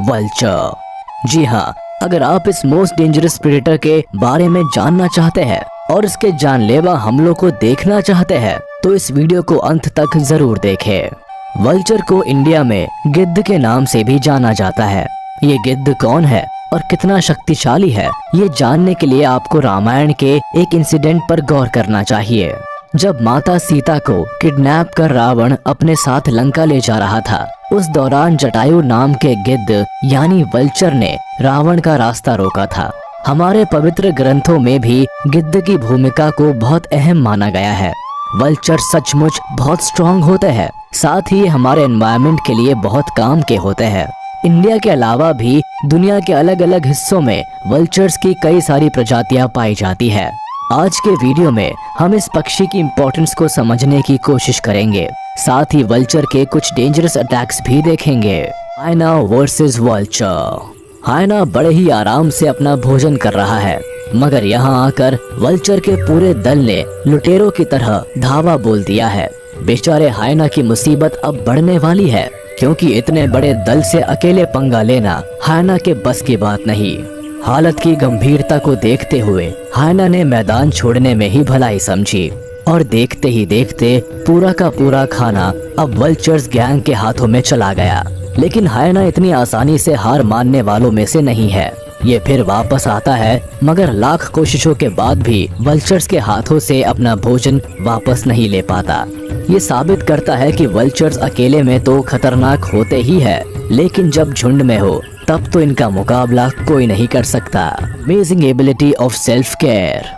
Vulture. जी हाँ, अगर आप इस मोस्ट डेंजरस प्रेडेटर के बारे में जानना चाहते हैं और इसके जानलेवा हमलों को देखना चाहते हैं तो इस वीडियो को अंत तक जरूर देखें। वल्चर को इंडिया में गिद्ध के नाम से भी जाना जाता है। ये गिद्ध कौन है और कितना शक्तिशाली है, ये जानने के लिए आपको रामायण के एक इंसिडेंट पर गौर करना चाहिए। जब माता सीता को किडनैप कर रावण अपने साथ लंका ले जा रहा था, उस दौरान जटायु नाम के गिद्ध यानी वल्चर ने रावण का रास्ता रोका था। हमारे पवित्र ग्रंथों में भी गिद्ध की भूमिका को बहुत अहम माना गया है। वल्चर सचमुच बहुत स्ट्रॉन्ग होते हैं, साथ ही हमारे एनवायरनमेंट के लिए बहुत काम के होते हैं। इंडिया के अलावा भी दुनिया के अलग अलग हिस्सों में वल्चर्स की कई सारी प्रजातियां पाई जाती है। आज के वीडियो में हम इस पक्षी की इम्पोर्टेंस को समझने की कोशिश करेंगे, साथ ही वल्चर के कुछ डेंजरस अटैक्स भी देखेंगे। हाइना वर्सेस वल्चर। हाइना बड़े ही आराम से अपना भोजन कर रहा है, मगर यहाँ आकर वल्चर के पूरे दल ने लुटेरों की तरह धावा बोल दिया है। बेचारे हाइना की मुसीबत अब बढ़ने वाली है, क्योंकि इतने बड़े दल से अकेले पंगा लेना हाइना के बस की बात नहीं। हालत की गंभीरता को देखते हुए हाइना ने मैदान छोड़ने में ही भलाई समझी और देखते ही देखते पूरा का पूरा खाना अब वल्चर्स गैंग के हाथों में चला गया। लेकिन हाइना इतनी आसानी से हार मानने वालों में से नहीं है। ये फिर वापस आता है, मगर लाख कोशिशों के बाद भी वल्चर्स के हाथों से अपना भोजन वापस नहीं ले पाता। ये साबित करता है कि वल्चर्स अकेले में तो खतरनाक होते ही है, लेकिन जब झुंड में हो तब तो इनका मुकाबला कोई नहीं कर सकता। Amazing ability of self care.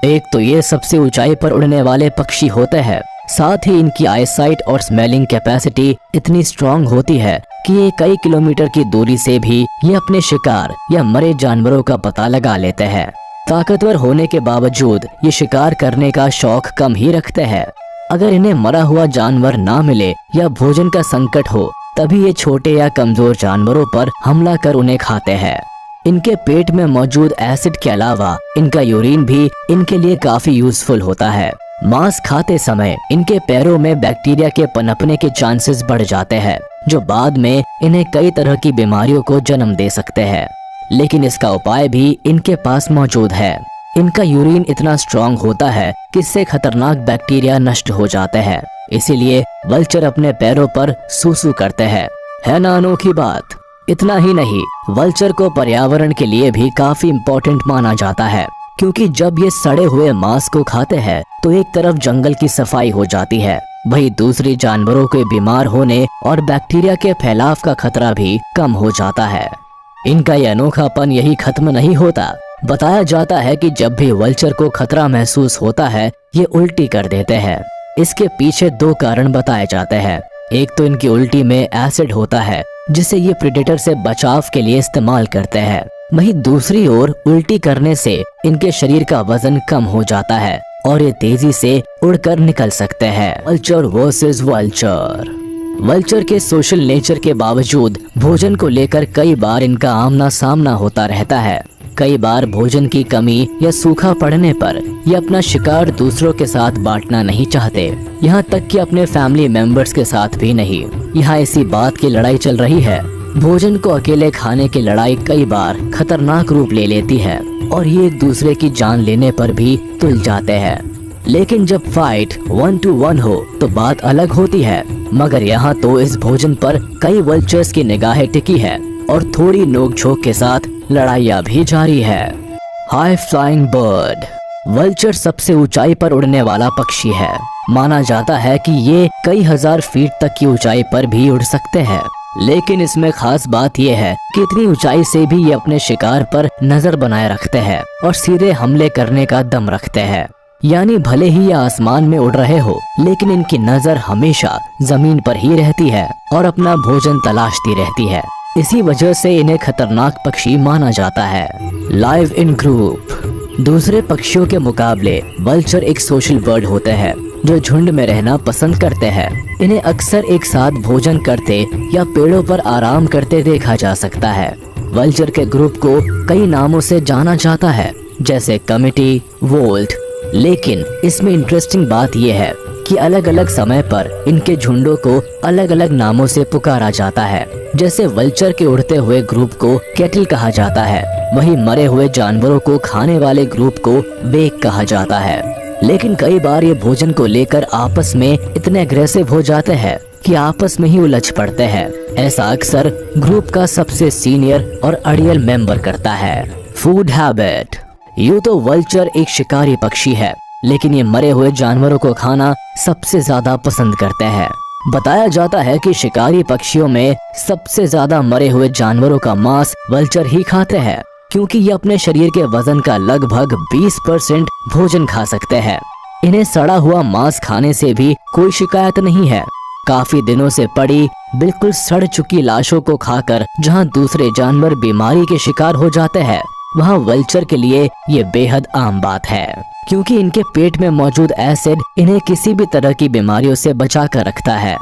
एक तो ये सबसे ऊंचाई पर उड़ने वाले पक्षी होते हैं, साथ ही इनकी आईसाइट और स्मेलिंग कैपेसिटी इतनी स्ट्रॉन्ग होती है कि ये कई किलोमीटर की दूरी से भी ये अपने शिकार या मरे जानवरों का पता लगा लेते हैं। ताकतवर होने के बावजूद ये शिकार करने का शौक कम ही रखते हैं। अगर इन्हें मरा हुआ जानवर ना मिले या भोजन का संकट हो, तभी ये छोटे या कमजोर जानवरों पर हमला कर उन्हें खाते हैं। इनके पेट में मौजूद एसिड के अलावा इनका यूरिन भी इनके लिए काफी यूजफुल होता है। मांस खाते समय इनके पैरों में बैक्टीरिया के पनपने के चांसेस बढ़ जाते हैं, जो बाद में इन्हें कई तरह की बीमारियों को जन्म दे सकते हैं। लेकिन इसका उपाय भी इनके पास मौजूद है। इनका यूरिन इतना स्ट्रॉन्ग होता है कि इससे खतरनाक बैक्टीरिया नष्ट हो जाते हैं। इसीलिए वल्चर अपने पैरों पर सूसू करते हैं। है ना अनोखी बात। इतना ही नहीं, वल्चर को पर्यावरण के लिए भी काफी इम्पोर्टेंट माना जाता है, क्योंकि जब ये सड़े हुए मांस को खाते हैं तो एक तरफ जंगल की सफाई हो जाती है, वहीं दूसरी जानवरों के बीमार होने और बैक्टीरिया के फैलाव का खतरा भी कम हो जाता है। इनका यह अनोखापन यही खत्म नहीं होता। बताया जाता है कि जब भी वल्चर को खतरा महसूस होता है, ये उल्टी कर देते हैं। इसके पीछे दो कारण बताए जाते हैं। एक तो इनकी उल्टी में एसिड होता है, जिसे ये प्रेडेटर से बचाव के लिए इस्तेमाल करते हैं। वहीं दूसरी ओर उल्टी करने से इनके शरीर का वजन कम हो जाता है और ये तेजी से उड़कर निकल सकते हैं। Vulture versus vulture. वल्चर के सोशल नेचर के बावजूद भोजन को लेकर कई बार इनका आमना सामना होता रहता है। कई बार भोजन की कमी या सूखा पड़ने पर ये अपना शिकार दूसरों के साथ बांटना नहीं चाहते, यहाँ तक कि अपने फैमिली मेंबर्स के साथ भी नहीं। यहाँ इसी बात की लड़ाई चल रही है। भोजन को अकेले खाने की लड़ाई कई बार खतरनाक रूप ले लेती है और ये एक दूसरे की जान लेने पर भी तुल जाते हैं। लेकिन जब फाइट 1 to 1 हो तो बात अलग होती है, मगर यहाँ तो इस भोजन पर कई वल्चर्स की निगाहें टिकी है और थोड़ी नोक-झोंक के साथ लड़ाइयाँ भी जारी है। High flying bird. वल्चर सबसे ऊंचाई पर उड़ने वाला पक्षी है। माना जाता है कि ये कई हजार फीट तक की ऊंचाई पर भी उड़ सकते हैं। लेकिन इसमें खास बात यह है कि इतनी ऊंचाई से भी ये अपने शिकार पर नजर बनाए रखते हैं और सीधे हमले करने का दम रखते हैं। यानी भले ही ये आसमान में उड़ रहे हो, लेकिन इनकी नजर हमेशा जमीन पर ही रहती है और अपना भोजन तलाशती रहती है। इसी वजह से इन्हें खतरनाक पक्षी माना जाता है। Live in group. दूसरे पक्षियों के मुकाबले वल्चर एक सोशल बर्ड होते हैं जो झुंड में रहना पसंद करते हैं। इन्हें अक्सर एक साथ भोजन करते या पेड़ों पर आराम करते देखा जा सकता है। वल्चर के ग्रुप को कई नामों से जाना जाता है, जैसे कमिटी, वोल्ट। लेकिन इसमें इंटरेस्टिंग बात यह है कि अलग अलग समय पर इनके झुंडों को अलग अलग नामों से पुकारा जाता है। जैसे वल्चर के उड़ते हुए ग्रुप को कैटल कहा जाता है, वहीं मरे हुए जानवरों को खाने वाले ग्रुप को वेक कहा जाता है। लेकिन कई बार ये भोजन को लेकर आपस में इतने अग्रेसिव हो जाते हैं कि आपस में ही उलझ पड़ते हैं। ऐसा अक्सर ग्रुप का सबसे सीनियर और अड़ियल मेंबर करता है। Food habit. यूँ तो वल्चर एक शिकारी पक्षी है, लेकिन ये मरे हुए जानवरों को खाना सबसे ज्यादा पसंद करते हैं। बताया जाता है कि शिकारी पक्षियों में सबसे ज्यादा मरे हुए जानवरों का मांस वल्चर ही खाते हैं, क्योंकि ये अपने शरीर के वजन का लगभग 20% भोजन खा सकते हैं। इन्हें सड़ा हुआ मांस खाने से भी कोई शिकायत नहीं है। काफी दिनों से पड़ी बिल्कुल सड़ चुकी लाशों को खाकर जहां दूसरे जानवर बीमारी के शिकार हो जाते हैं, वहां वल्चर के लिए ये बेहद आम बात है, क्योंकि इनके पेट में मौजूद एसिड इन्हें किसी भी तरह की बीमारियों से बचा कर रखता है।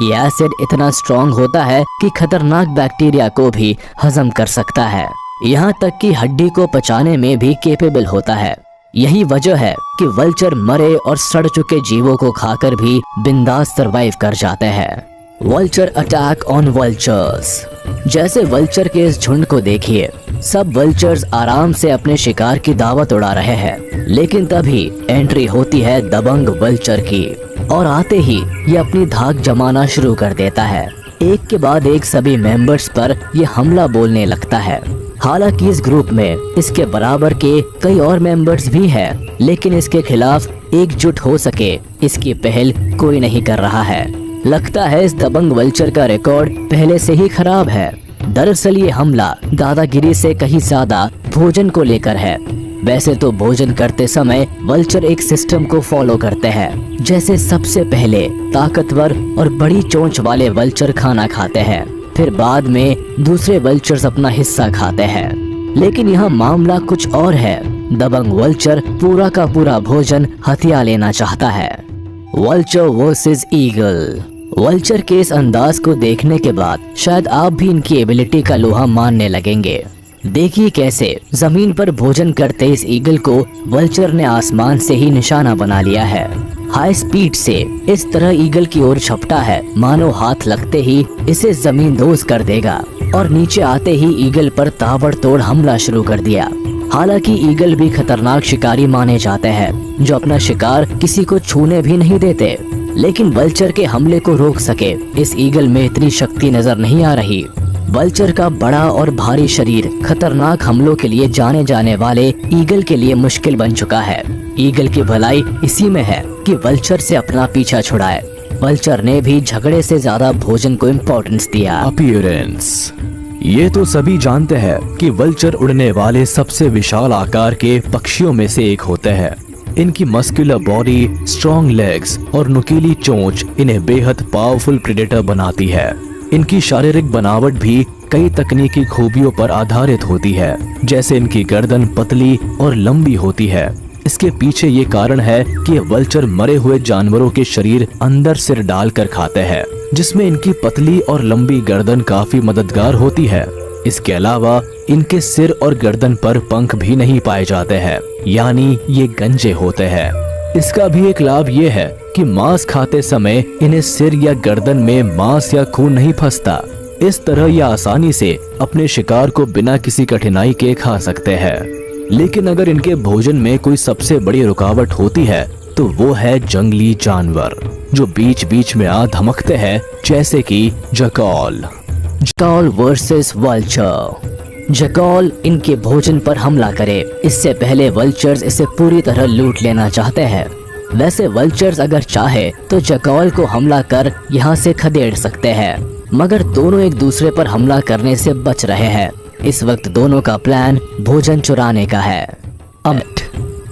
ये एसिड इतना स्ट्रॉन्ग होता है कि खतरनाक बैक्टीरिया को भी हजम कर सकता है, यहाँ तक कि हड्डी को पचाने में भी कैपेबल होता है। यही वजह है कि वल्चर मरे और सड़ चुके जीवों को खाकर भी बिंदास सरवाइव कर जाते हैं। Vulture attack on vultures. जैसे वल्चर के इस झुंड को देखिए, सब वल्चर्स आराम से अपने शिकार की दावत उड़ा रहे हैं, लेकिन तभी एंट्री होती है दबंग वल्चर की, और आते ही ये अपनी धाक जमाना शुरू कर देता है। एक के बाद एक सभी मेंबर्स पर ये हमला बोलने लगता है। हालांकि इस ग्रुप में इसके बराबर के कई और मेंबर्स भी हैं, लेकिन इसके खिलाफ एकजुट हो सके इसकी पहल कोई नहीं कर रहा है। लगता है इस दबंग वल्चर का रिकॉर्ड पहले से ही खराब है। दरअसल ये हमला दादागिरी से कहीं ज्यादा भोजन को लेकर है। वैसे तो भोजन करते समय वल्चर एक सिस्टम को फॉलो करते हैं, जैसे सबसे पहले ताकतवर और बड़ी चोंच वाले वल्चर खाना खाते हैं, फिर बाद में दूसरे वल्चर्स अपना हिस्सा खाते हैं। लेकिन यहाँ मामला कुछ और है। दबंग वल्चर पूरा का पूरा भोजन हथिया लेना चाहता है। Vulture versus eagle. वल्चर के इस अंदाज को देखने के बाद शायद आप भी इनकी एबिलिटी का लोहा मानने लगेंगे। देखिए कैसे जमीन पर भोजन करते इस ईगल को वल्चर ने आसमान से ही निशाना बना लिया है। हाई स्पीड से इस तरह ईगल की ओर झपटा है, मानो हाथ लगते ही इसे जमींदोज कर देगा, और नीचे आते ही ईगल पर ताबड़तोड़ हमला शुरू कर दिया। हालांकि ईगल भी खतरनाक शिकारी माने जाते हैं, जो अपना शिकार किसी को छूने भी नहीं देते, लेकिन वल्चर के हमले को रोक सके इस ईगल में इतनी शक्ति नजर नहीं आ रही। वल्चर का बड़ा और भारी शरीर खतरनाक हमलों के लिए जाने जाने वाले ईगल के लिए मुश्किल बन चुका है। ईगल की भलाई इसी में है कि वल्चर से अपना पीछा छुड़ाए। वल्चर ने भी झगड़े से ज्यादा भोजन को इम्पोर्टेंस दिया। अपीयरेंस। ये तो सभी जानते हैं कि वल्चर उड़ने वाले सबसे विशाल आकार के पक्षियों में से एक होते हैं। इनकी मस्कुलर बॉडी, स्ट्रॉन्ग लेग्स और नुकीली चोंच इन्हें बेहद पावरफुल प्रेडेटर बनाती है। इनकी शारीरिक बनावट भी कई तकनीकी खूबियों पर आधारित होती है, जैसे इनकी गर्दन पतली और लंबी होती है। इसके पीछे ये कारण है कि ये वल्चर मरे हुए जानवरों के शरीर अंदर सिर डालकर खाते हैं, जिसमें इनकी पतली और लंबी गर्दन काफी मददगार होती है। इसके अलावा इनके सिर और गर्दन पर पंख भी नहीं पाए जाते हैं, यानी ये गंजे होते हैं। इसका भी एक लाभ ये है कि मांस खाते समय इन्हें सिर या गर्दन में मांस या खून नहीं फंसता। इस तरह ये आसानी से अपने शिकार को बिना किसी कठिनाई के खा सकते हैं। लेकिन अगर इनके भोजन में कोई सबसे बड़ी रुकावट होती है तो वो है जंगली जानवर, जो बीच बीच में आ धमकते हैं, जैसे कि jackal. Jackal versus vulture. Jackal इनके भोजन पर हमला करे इससे पहले वल्चर्स इसे पूरी तरह लूट लेना चाहते हैं। वैसे वल्चर्स अगर चाहे तो जैकल को हमला कर यहाँ से खदेड़ सकते हैं, मगर दोनों एक दूसरे पर हमला करने से बच रहे हैं। इस वक्त दोनों का प्लान भोजन चुराने का है।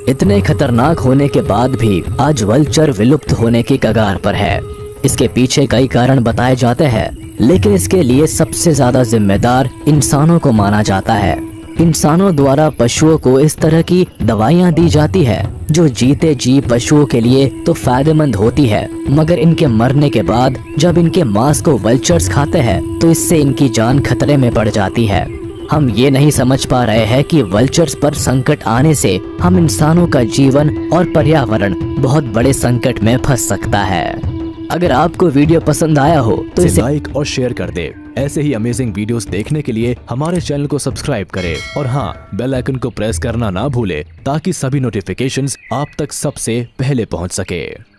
इतने खतरनाक होने के बाद भी आज वल्चर विलुप्त होने की कगार पर है। इसके पीछे कई कारण बताए जाते हैं, लेकिन इसके लिए सबसे ज्यादा जिम्मेदार इंसानों को माना जाता है। इंसानों द्वारा पशुओं को इस तरह की दवाइयाँ दी जाती है जो जीते जी पशुओं के लिए तो फायदेमंद होती है, मगर इनके मरने के बाद जब इनके मांस को वल्चर्स खाते हैं तो इससे इनकी जान खतरे में पड़ जाती है। हम ये नहीं समझ पा रहे हैं कि वल्चर्स पर संकट आने से हम इंसानों का जीवन और पर्यावरण बहुत बड़े संकट में फंस सकता है। अगर आपको वीडियो पसंद आया हो तो इसे लाइक और शेयर कर दे। ऐसे ही अमेजिंग वीडियोस देखने के लिए हमारे चैनल को सब्सक्राइब करें और हाँ, बेल आइकन को प्रेस करना ना भूले ताकि सभी नोटिफिकेशंस आप तक सबसे पहले पहुंच सके।